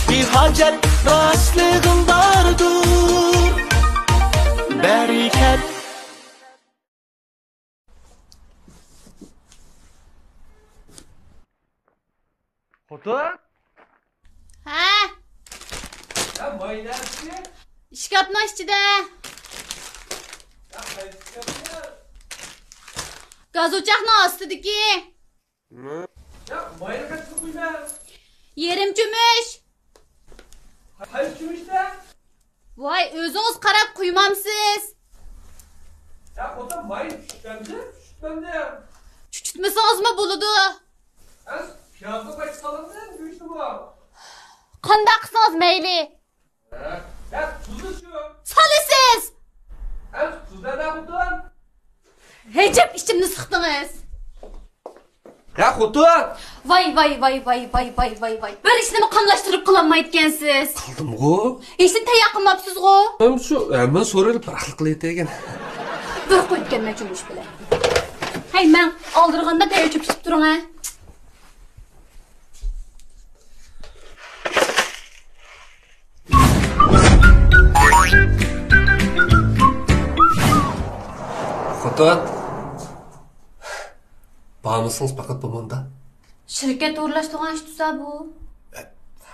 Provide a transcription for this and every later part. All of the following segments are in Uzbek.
bir hacet rastlığındardır. Beriket. Xotin? Ha? Ya maylarchi? Shkapning ichida. Ya qaysi shkapni? Gaz o'choqning ostidagi. Ya mayni qaysi qo'yma? Yerim cho'mish. Qaysi cho'mishda? Voy, o'zingiz qarab quymamsiz. Ya xotin mayni tushitmamdi. Chuchutmasangizmi bo'ladi? Az piyozga qaysi solamdan go'shtni bu. Qanday qilsangiz mayli. Ya tuzni shu. Solasiz. Az tuzda ne xotin? Hejab ichimni siqdingiz. Ya xotin. Voy. Bir ishni qamlashtirib qilolmayotgansiz. Qildim-ku. Hechni tayyor qilmabsiz-ku. Men so'raylik farqli qilayotgan. Bir qo'yganman cho'mish bilan. Hay, men oldirganda tayyor cho'pishib turing ha. Xotin. Bağımlısınız fakat bu manda. Shirkat o'rlashtirgan ish tusa bu.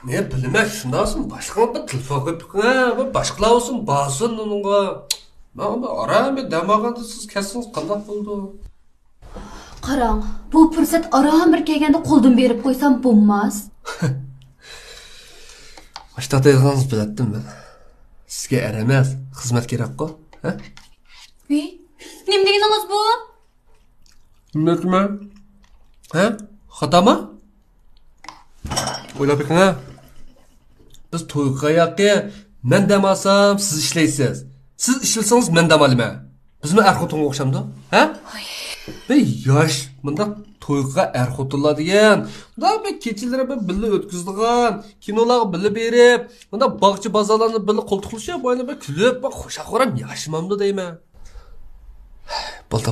Men bilmay, shundasin, boshqa bir telefon qo'yib, bu boshqalar olsun, basin uningga. Men aram damaganda siz kelsangiz qanday bo'ldi? Qarang, bu fursat aram bir kelganda qo'ldan berib qo'ysam bo'lmas. Başta deyilganınızı bilettim ben. Sizge eремez, xizmat kerak-ku, ha? Nima deganingiz bu? Nima? Ha? Xatami? O'ylab beqing, ha? Biz to'yga yaqi, men demasam siz ishlaysiz. Siz ishlasangiz men demalayman. Bizmi er-xotinga o'xshamdi, ha? Be yosh, bunda to'yga er-xotinlar degan, bunda bir kechalari birga o'tkazilgan, kinolarga birga berib, bunda bog'cha bozorlarni birga qo'ltiqlashib, bo'yni bir kulib, bir qo'sha-qo'ram yashimamdi deyman. Bo'ldi.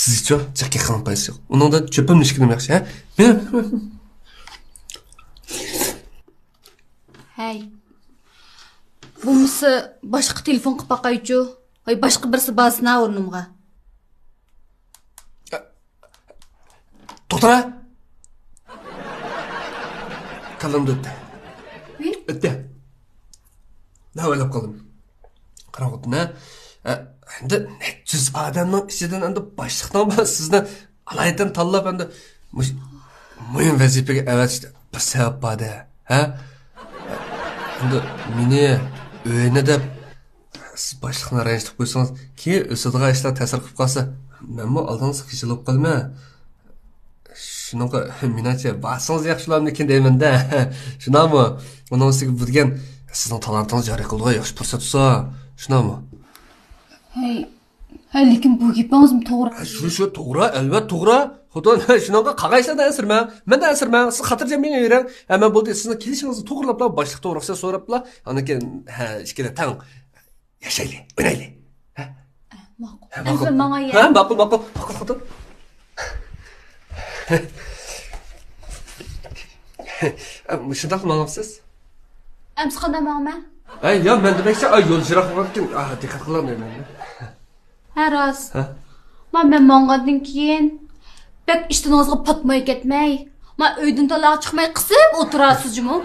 Sizcha chakka qilib qo'yasiz. Uningda cho'pim nishkinim yaxshi, ha? Hey. Bunisi boshqa telefon qilib boqaychu. Voy, boshqa birisi basna o'rnimga. To'xta. Qalamda o'tdi. O'tdi. Ne o'ylab qoldim. Qarag'otni, endi 300 odamning ichidan endi boshliqdan ben sizni alaydan tanlab endi muhim vazifaga avatishda bir sabab bor-da, ha? Endi meni o'yini deb siz boshliqni ranjitib qo'ysangiz, keyin o'sadigan ishlar ta'sir qilib qolsa, menmi oldingiz qiyshilib qolma. Shuningga menimcha basangiz yaxshilarmikin deyman-da. Shunami? Uning ustiga bo'lgan sizning talantingiz joriy qildi, yaxshi fursat bo'lsa, shunami? Hey, lekin bu gapingizmi to'g'ri? Shu to'g'ri, albatta to'g'ri. Xudo shuningga qag'ayishlardan ansirman. Mendan ansirman. Siz xotirjam meni yuring. Men bo'ldi sizni kelishingizni to'g'rilab, boshliqdan ruxsat so'rablar. Anakin ikkala tang yashaylik, o'ynaylik. Ma'qul. Ma'qul. Xudo. Shunday qilmoqsiz? Amsi qanday ma'qulman? Ya men demakchi, yo'l jiroq bo'lgan ekan. Diqqat qilaman. Ha, rost. Men mong'andan keyin bek ishtoningizga patmay ketmay, men uydan taloq chiqmay qisib o'tirasizmi?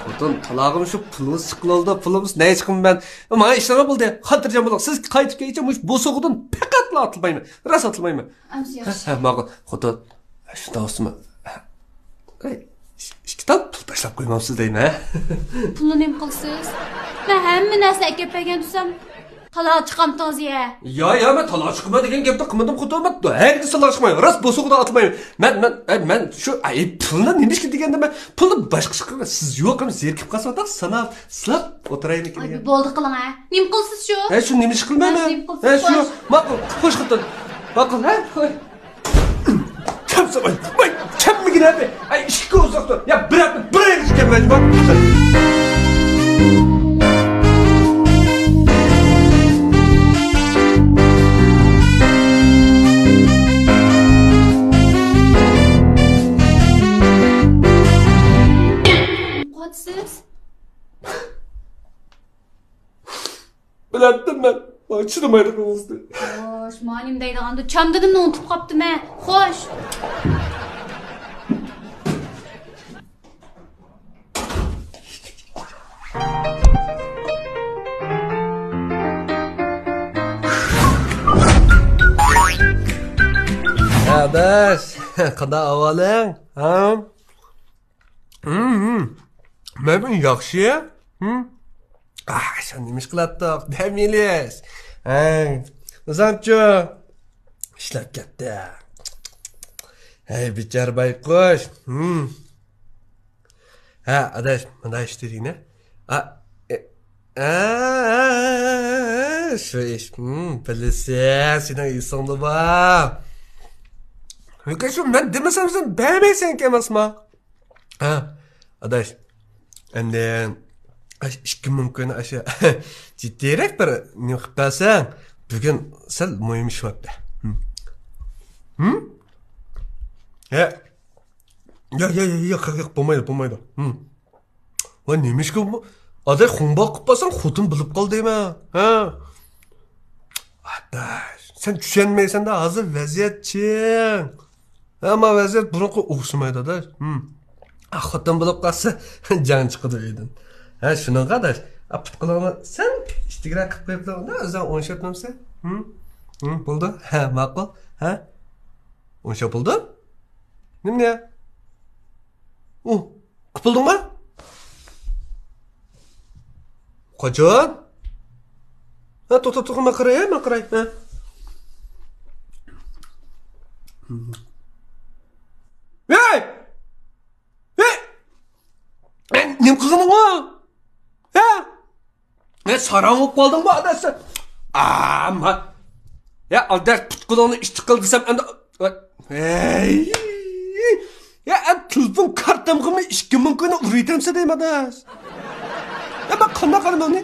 Xotin, talog'im shu pulimiz chiqildi, pulimiz ne chiqim ben. Menga ishlar bo'ldi. Xotirjam bo'ling. Siz qaytib kelguncha mush bo'sug'idan faqatla atılmayman. Ras atılmayman. Amsi yaxshi. Ma'qul. Xotin, shunday o'smi. Kitap pul tashlab qo'ymamsiz deyman, ha? Pulni nima qilsiz? Men hamma narsa akib bergan desam, taloq chiqamsiz ya. Ya men taloq chiqma degan gapni qilmadim, xudomat. Herkes taloq chiqmaydi. Ras bo'sug'idan atmayman. Men shu pulni nima ishga deganda men pulni boshqa chiqib siz yo'qim zerkib qolsam, sanab, silab o'tiraymi ekan. Bo'ldi qiling, ha. Nima qilsiz shu? Shu nima ish qilmayman. Shu ma'qul, qo'sh xotin. Ma'qul, ha? Kamsaman. Kemmigina be. Ishga uzoq tur. Ya bir ishga majbur. qilyapsiz? Biladim ben. Bana çınamaydı kızdı. Xo'sh, manim deydiganda chamdadimni unutib qopdim-a. Xo'sh. Adaş, qanday ahvoling? Ha? Men yaxshi. Sen nima ish qilyapti? Damilis. Ha, o'zanchi ishlab ketdi. Hey, bichar bayqush. Ha, adash, mana ishtiringni. Shu ish. Bilasiz, sening esingda bor. Şu ben demesem sen beğenmeysen ki emasma. Ha, adaş. Endi 2 mümkün aşağı ciddiyerek bir ne qilsan, bugün sal muhim ish bopti. Yo'q, bo'lmaydi. Va nima ish bu? Aday xumboq qilib qolsang, xotin bilib qol deyman. Ha. Adaş, sen tushunmaysan da hozir vaziyatchi. Ama vaziyat burunqi o'xshamaydi da. Xotin bo'lib qolsa, jan chiqadi uydan. Ha, shunaqa da. Putqilani sen ishtigra qilib qo'yibsan, o'zing o'nshapmamsan? Bo'ldi? Ha, ma'qul. Ha? O'nshap bo'ldi? Nima? Qipildingmi? Qachon? Ha, to'xta, men qaray. Ha. Nim qilganing o? Ha? Sarang bo'lib qoldingmi adasi? Ama. Ya, aldash tutqulingni ishchi qil desam, endi ya, telefon kartamga 2 ming kuni uraytamsa deyman adas. Ya, men qanday qilaman uni?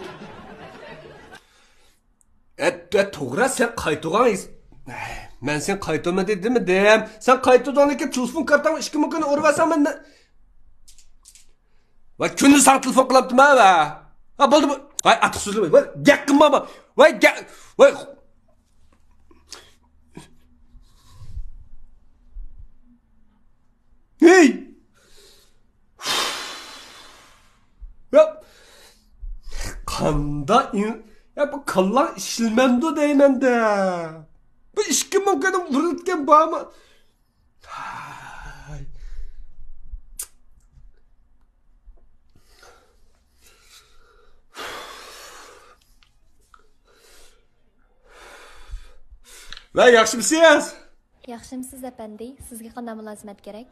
To'g'ri, sen qaytug'an. Men sen qaytolma dedim. Sen qaytuvdan keyin telefon kartamga 2 ming kuni urvasan men. Va kunni sana telefon qilyaptimi va? Ha, bo'ldi. Voy, atiq so'zlamay. Voy, gap qilma. Voy, voy. Hey! Ya, qanda ya bu kallar işilmendo deymende. Bu 2 ming kuni urilgan bormi? Va, yaxshimisiz? Yaxshimisiz apandi? Sizga qanday mulozimat kerak?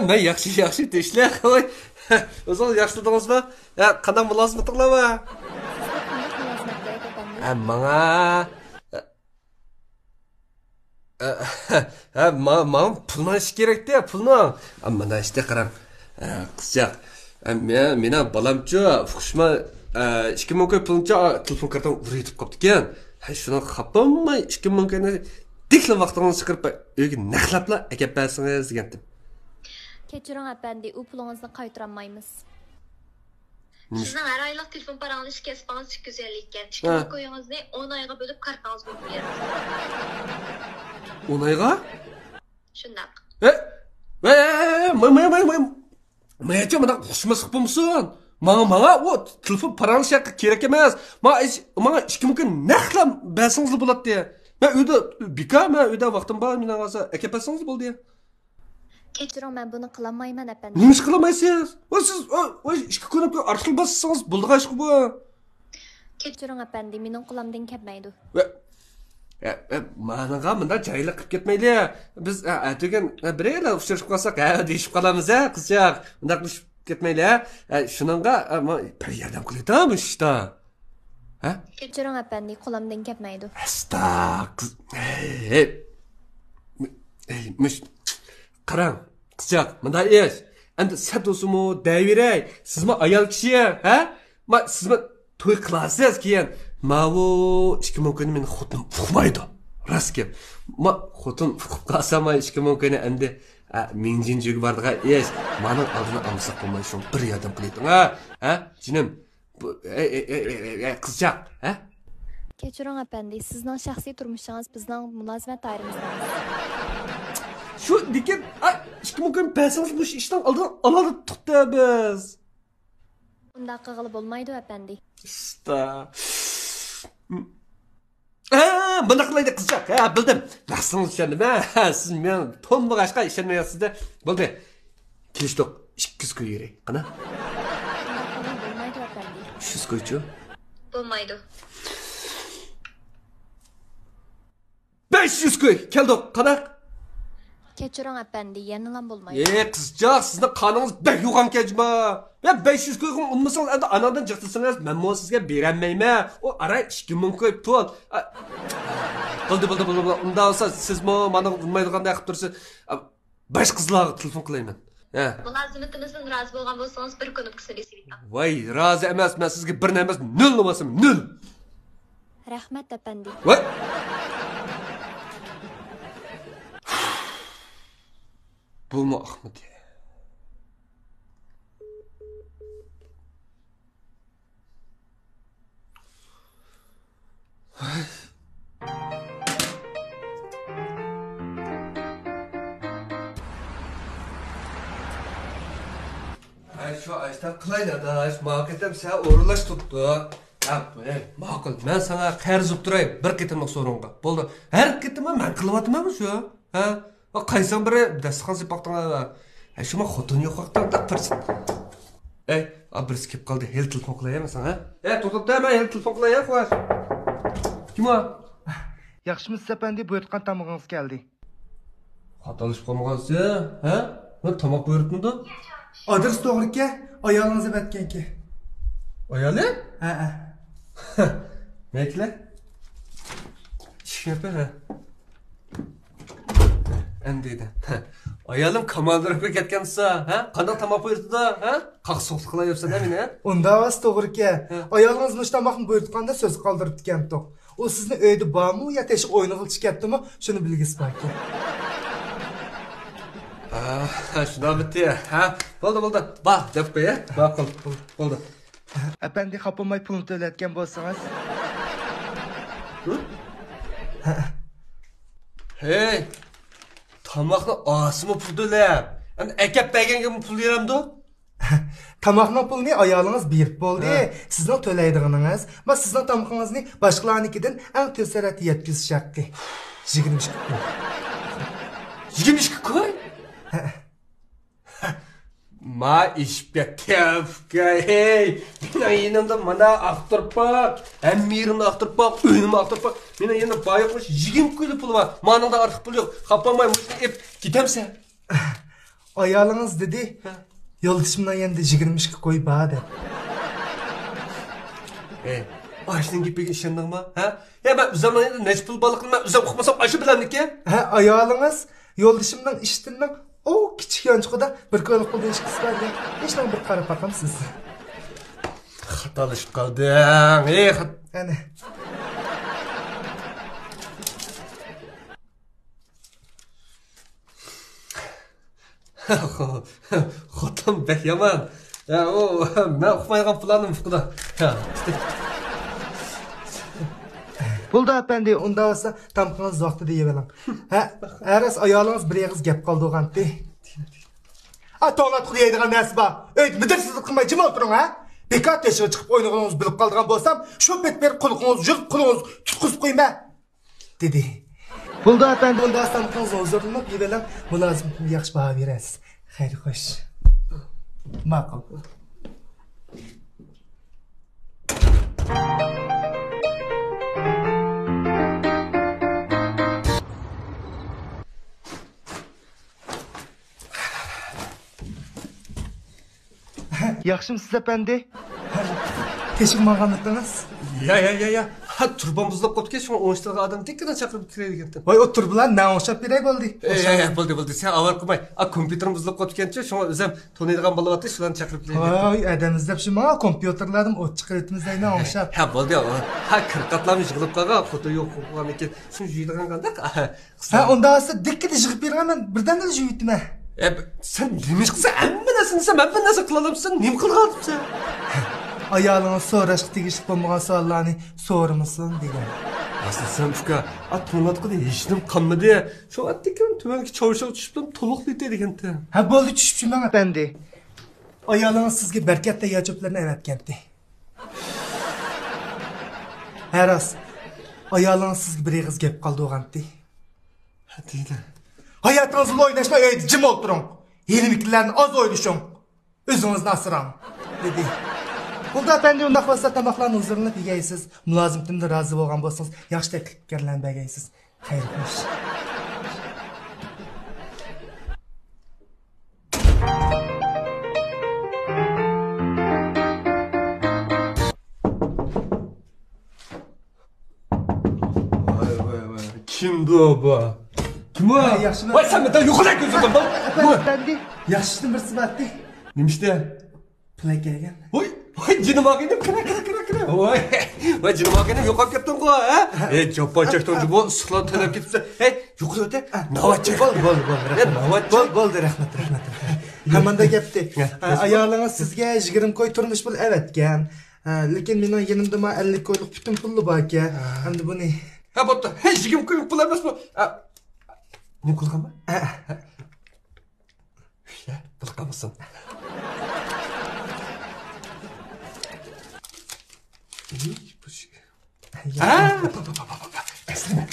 Men yaxshi teshlar. Voy. O'zingiz yaxshiladingizmi? Ya, qanday mulozimatinglar va? Mulozimat kerak apandi. Menga pulni ish kerak-da, pulni. Mana ishda qarang. Qizchaq. Meni balamchi fuqishma 2 ming pulcha telefon kartam uraytib qopti ekan. Shuni xapamay 2 ming dikli vaqtingizni chiqarib uyga naqlabla akab bersangiz degandim. Kechiring apandi, u pulingizni qaytarolmaymiz. Sizning har oylik telefon parangizni kespangiz 250 ekan. 2 ming qo'yingizni 10 oyga bo'lib kartangiz bo'lib beradi. 10 oyga? Shundaq. Menga mana xushmas qilibmisan. Menga o telefon parangiz kerak emas. Menga 2 ming naqlam bersangiz bo'ladi deya. Ben uyda uyda vaqtim bor, meni hozir aka bersangiz bo'ldi. Kechiring, men buni qilolmayman apandi. Nima ish qilmaysiz? Siz 2 kun arxil bossangiz bo'ldi ish bu. Kechiring apandi, mening qo'limdan kelmaydi. Managa bunda joylik qilib ketmayli. Biz atigan birayla uchrashib qolsak, deyishib qolamiz, qizchaq. Bunda qilib ketmayli. Shuningga bir yordam qilayotamiz ishda. Kechiring apandi, qo'limdan kelmaydi. Qiz. Qarang, qizchaq, bunday ish. Endi satosimi, daviray, sizmi ayol kishi, ha? Sizmi to'y qilasiz keyin. Mavu 2 ming meni xotin uqmaydi. Rost gap. Xotin uqib qolsam 2 ming endi Minjin jo'gi bardiga es. Mening oldini olsak bo'lmay shu bir yordam qiling. Ha? Jinim. Qizchaq, ha? Kechiring apandi, sizning shaxsiy turmushingiz bizning mulozimat doiramizda. Shu lekin 2 kun pasangiz bu ishdan oldin oladi biz. Unda qilib bo'lmaydi apandi. Buni qilaydi qizchaq. Bildim. Naqsingiz tushundim. Siz men to'nmag'ashqa ishonmayapsiz-da. Bo'ldi. Kelishdik. 200 kun yeri. Qana? Bo'lmaydi apandi. 300 kunchi? Bo'lmaydi. 500 kun. Keldik. Qana? Kechiring apandi, yenilam bo'lmaydi. Qizchaq, sizni qoningiz bek yo'g'an kechma. 500 kun unmasangiz, endi anadan jiqtilsangiz, men mo sizga berolmayman. O ara 2000 kun to'l. Bo'ldi. Unda olsa siz mo meni unmaydiganda qilib tursiz. Bosh qizlarga telefon qilayman. Mulozimatimizdan rozi bo'lgan bo'lsangiz bir kun o'tkazib bersangiz. Voy, rozi emasman sizga bir emas, 0 olmasam 0. Rahmat apandi. Voy. Bu mu Ahmet ya? Şu açtan kılayla da marketim sen uğurlaş tuttu. Maqul, men sana qarz turayım bir ketimlik sorunga. Bo'ldi. Har ketimni men qilyapman shu. Ha? Qaysan biri dasturxon sepaqtanga. Shuma xotin yo'q vaqtda tursin. Birisi kelib qoldi. Hel telefon qilayapsan, ha? To'xtatda, men hel telefon qilayap, xo'sh. Kim o? Yaxshimisiz apandi, buyurtgan tamog'ingiz keldi. Xatalashib qolmagansiz, ha? Men tomoq buyurtmadi. Adres to'g'ri-ku, ayolingiz aytgan-ku. Ayoli? Ha. Mekle? İşkepe ha. Endiydi. Ayolim komandorga ketgansa, ha? Qanday tamoq buyurdi-da, ha? Qaqsoqlik qilayapsan meni, ha? Unda vas to'g'ri-ku. Ayolingiz mush tamoqni buyurtganda so'z qoldirib ketdi. O sizni uyda bormi yo tesh o'yini qilib ketdimi? Shuni bilgisi borku. Shuna bitti ya. Ha? Bo'ldi. Ba, deb qo'y, ha? Ma'qul. Bo'ldi. Apandi xapolmay pulni to'layotgan bo'lsangiz. Hey! Tamoqni osimi pul to'lab. Endi akab berganga pul beramdi? Tamoqni pulni ayolingiz berib bo'ldi. Sizning to'laydiganingiz, va sizning tamoqingizni boshqalarnikidan eng tez sur'atda yetkazish haqqi. 22 kun. 22 kun? Ma ishbekov hey meni yanımda mana aqtirpaq hammirimni aqtirpaq uyimni aqtirpaq meni yana boyoqmish 20 kunlik pulim var maningda ortiq pul yo'q xapamay mushni ep ketamsan ayolingiz dedi yo'ldishimdan endi 22 qo'y bor deb Aşının gipiga ishondingmi ha men uzaman endi nech pul baliqni men uzab uqmasam aşı bilamniki ayolingiz yo'ldishimdan ishtindan o kichik yonchiqida bir ko'rib qildi ish qisqardi. Hech nima bir qarab baqamsiz. Xatalashib qolding. Ana. Xotin bek yomon. O men uqmaygan planim fuqda. Bo'ldi apandi, unda bo'lsa tamqingiz vaqtida yevalang. Aras ayolingiz bir yig'iz gap qoldirgandi. To'lat qiladigan narsa bor. Midirsizlik qilmay jim o'tiring, ha? Bekor teshib chiqib o'ynagingizni bilib qoldirgan bo'lsam, shu bet berib quliqingizni yurib qulingizni tutqizib qo'yma, dedi. Bo'ldi apandi, unda tamqingizni o'zirlanib yevalang, mulozimni yaxshi baho berasiz. Xayr xo'sh. Ma'qul. Yaxshimisiz apandi? Teshib ma'qulmiz? Ya. Ha turban buzlab qopti, shuni o'shtirga odam tekkidan chaqirib kiradigan. Voy, o'tir bilan na o'shab beray bo'ldi. Bo'ldi. Sen avval qilmay. Kompyuterim buzlab qopgancha, shuni o'zim to'naydigan bo'lyapti, shularni chaqirib kiradigan. Voy, adam izlab shu ma kompyuterlarni o't chiqaritmizdan o'shab. Ha, bo'ldi. Ha, kirqatlarni yig'ilib qolgan, foto yo'q bo'lgan ekan. Shuni yuydigan qanday? Ha, unda esa dikkida yig'ib berganman, birdan yuyitdim. Sen demiş kısa emme nasıl sen emme nasıl kılalım sen nem kılgaldım sen? Ayağına so'rashga tegishli bo'lmagan savollarni so'ramasın degan. Aslında sen şuka atmadık da eşitim kanmadı ya. Şu attıkken tümenki çavuşa uçuştum toluk dedi degan te. Ha bo'ldi tushibchiman apandi. Ayolunuz sizga barkatda yajoblarni avatgandi. Haras. Ayolunuz sizga bir eg'iz gap qoldi o'g'andi. Ha deydi. Hayatınızla oynashmay uyda jim o'tiring. Yelimiklarni oz o'ylashing. O'zingizni asrang dedi. Bunda apandi undaq bo'lsa tamoqlarni huzurinib yegaysiz. Mulozimimdan rozi bo'lgan bo'lsangiz, yaxshi takliflarni bergaysiz. Xayr xo'sh. Vay. Kimdi o bu? Kim o? Yaxshimi? Vay sen benden yukarıdan gözükün lan. Apandi, yaxshi bir sifatli. Neymişti? Plak kelgan. Vay canım ağabeyim kıra. Vay canım ağabeyim yok hak ettin ko ha? Japan çektoncu bu sıklan talep gitse. Yukarı öte navatçak. Bol. Navatçak. Bo'ldi, rahmat. Hamanda gapdi. Ayolunuz sizga 20 koy turmush pul avatgan. Lekin mening yenimda 50 koylik butun pulli bor ekan. Endi buni Ha botta. Jigim koyup pul emas bu. Ne kılgan mı? Ya kılgan mısın? Bu şey. Ha? Esneme.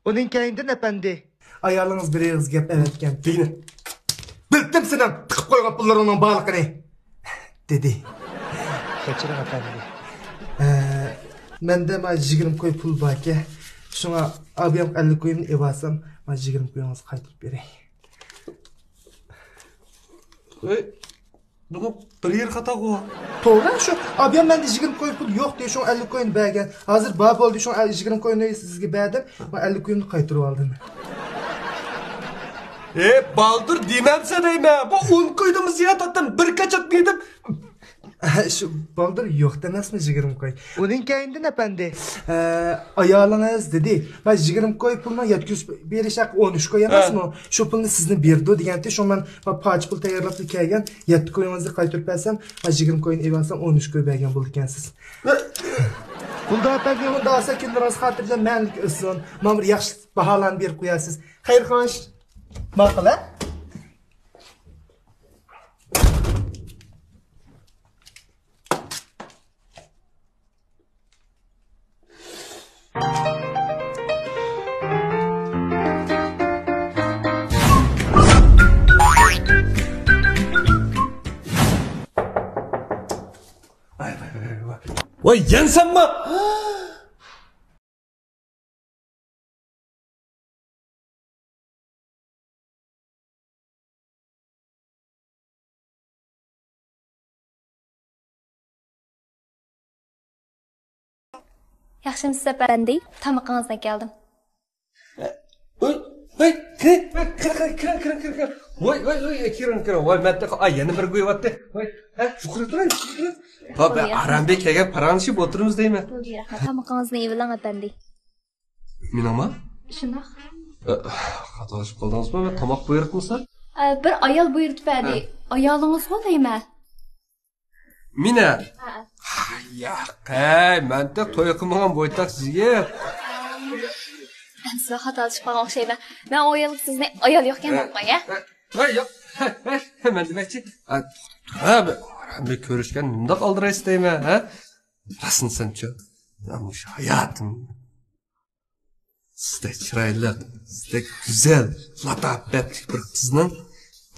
uning kayindan apandi. Ayolunuz bir eg'iz gap avatgan. Deyini. Bildim senin tıkıp koygan pullaryning barligini dedi. Kechiring apandi. Menda 20 koy pul bor ekan. Shunga abiyam 50 koyimni evasam, 20 koyingizni qaytarib beray. Bunu bir yer hata ko. To'g'ri, shu abiyam menda 20 koy pul yo'q deyə şu 50 koyun bergan. Hozir bor bo'ldi şu 20 koyunni sizga berdim. Men 50 koyunni qaytarib oldim. Baldır demem deyme. Bu 10 koydum ziyat attım. Bir kaçak mıydım? Şu baldır yo'q demasmi 20 koy. Uning kayindan apandi. Ayolunuz dedi. Ben 20 koy pulni yetkazib berishaq 13 koy emasmi? Shu pulni sizni berdi deganda shu men poch pul tayyorlab kelgan 7 koyingizni qaytarib bersam, 20 koyun evansam 13 koy bergan bo'ldi ekansiz. Bunda apandi unda olsa kunlaringiz xotirjam manlik o'tsin. Men bir yaxshi baholarni berib qo'yasiz. Xayr xo'sh. Ma'qul a? Vay yensen mi? Yaxshimisiz apandi? Tamoqingizdan keldim. Vay, kira. Vay, kira. Vay, mette ay yana bir qo'yapti. Vay, yuqori turay. Hop, Arambek kelgan paranchi o'tirimiz deymi? Bo'ldi, rahmat. Tamoqingizni yevilang apandi. Menama? Shundoq. Xatolashib qoldingizmi? Tomoq buyurtmisiz? Bir ayol buyurdi apandi. Ayolingizmi deyman? Mina. Yo'q, menda to'y qilmagan bo'ytaq sizga. Siz xatolashib qolgan o'xshayman. Men ayol sizni ayol yo'qkan deb qo'ygan. Voy, yo'q. Men demakchi, Arambek ko'rishgan nima qoldiraysiz deyman, ha? Rasmsan-chi. Amush hayotim. Sizda chiroyli, sizda go'zal, latofatli bir qizning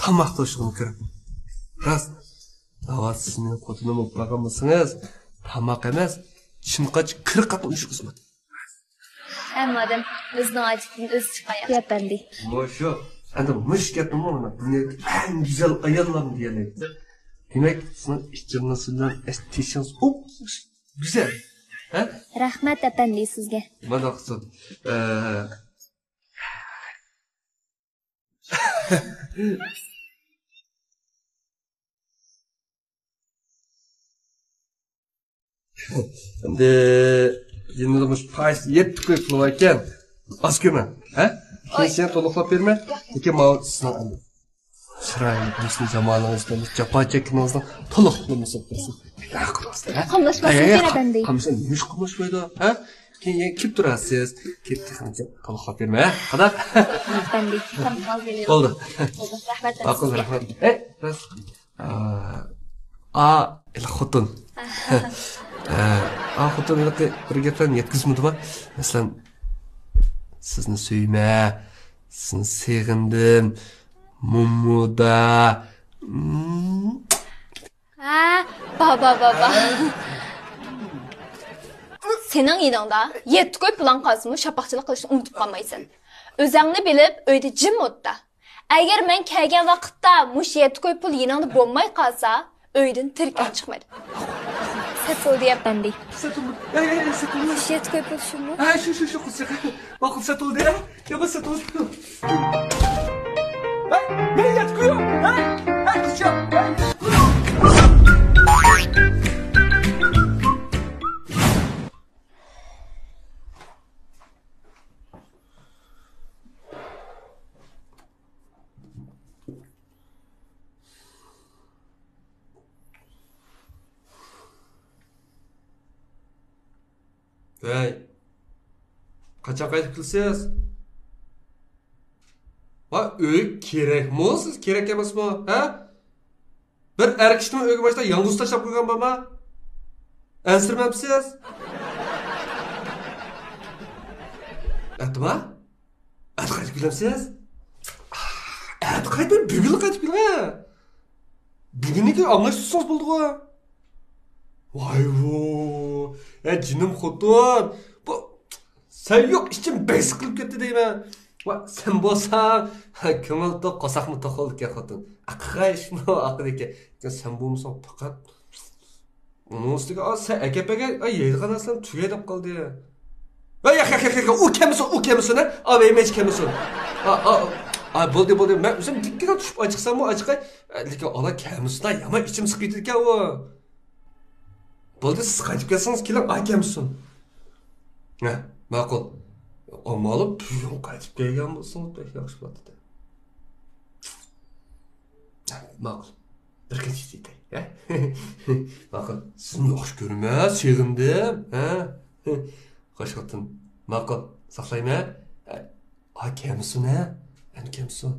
tomoq to'shig'ini ko'raman. Rost. Avval sizning xotinim bo'lgan bo'lsangiz, tomoq emas, chimqach 40 qat uch xizmat. Hammadan o'zining ajitini o'zi chiqayapti apandi. Mo'shu, endi mush gapim mana dunyoda eng go'zal ayollarni deyapti. Demak, sizning ijtimoiy estishingiz güzel. Ha? Rahmat apandi sizga. Mana qilsin. Endi yeniligimiz payız 7 koy pul var ekan. Az ko'ma, ha? Keyin to'liqlab berma. Lekin men sizning chiroyli do'stni jamoangizdan jafo chekkaningizdan to'liq qilmasa tursin. Qamlashmaslik kerak endi. Qamsan nish qamlashmaydi, ha? Keyin kelib turasiz. Ketgancha to'liqlab berma, ha? Qadar? Endi tamom beling. Bo'ldi. Rahmat. Ma'qul, rahmat. Bas. El xotin. Xotin bir gaplarni yetkazmadimi? Masalan, sizni suyma, sizni sevgindim, mummuda. Baba. Senin yiningda 7 koy plan qazımı şapaqçılıq qilishni unutib qolmaysan. O'zingni bilib, uyda jim o'tda. Agar men kelgan vaqtda mush 7 koy pul yiningda bo'lmay qolsa, uydan tirkan chiqmaydi. Satıl deyapman dey. Satıl. Mush 7 koy pul shumi? Ha, shu qilsa. Ma'qul satıldı ya. Ya bas satıldı. Men yatkuyor. Ha, qizcha. Hey, qachon qaytib kelsiz? Va uy kerakmi? Siz kerak emasmi? Ha? Bir erkishni uyga boshda yolg'iz tashlab qo'ygan bo'lma? Ansirmabsiz? Atma? At qaytib kelamsiz? At qaytib, bugun qaytib kelgan. Buguniga anglashsiz bo'ldi-ku. Vay-vo. Jinim xotin. Bu sen yo'q ishim bes qilib ketdi deyman. Va sen bo'lsang, ko'ngil to'q qosaqmi to'qildi ekan xotin. Aqayishmi aqlika. Sen bo'lmasang faqat uning ustiga sen akapaga yeydigan narsalarni tugay deb qoldi. Va yo'q, u kemisin, avaymeç kemisin. Bo'ldi. Men o'zim dikkaga tushib ochiqsammi, ochiqay. Lekin ola kemisin, yama ichim siqiydi ekan u. Bo'ldi, siz qaytib kelsangiz, keling, akamsin. Ha, ma'qul. Olmalib, bugun qaytib kelgan bo'lsangiz, pek yaxshi bo'ladi. Ma'qul. Bir kuncha deydi, ha? Ma'qul. Sizni yaxshi ko'rman, sevindim, ha? Xo'sh xotin. Ma'qul. Saqlayman. Akamsin, ha? Akamsin.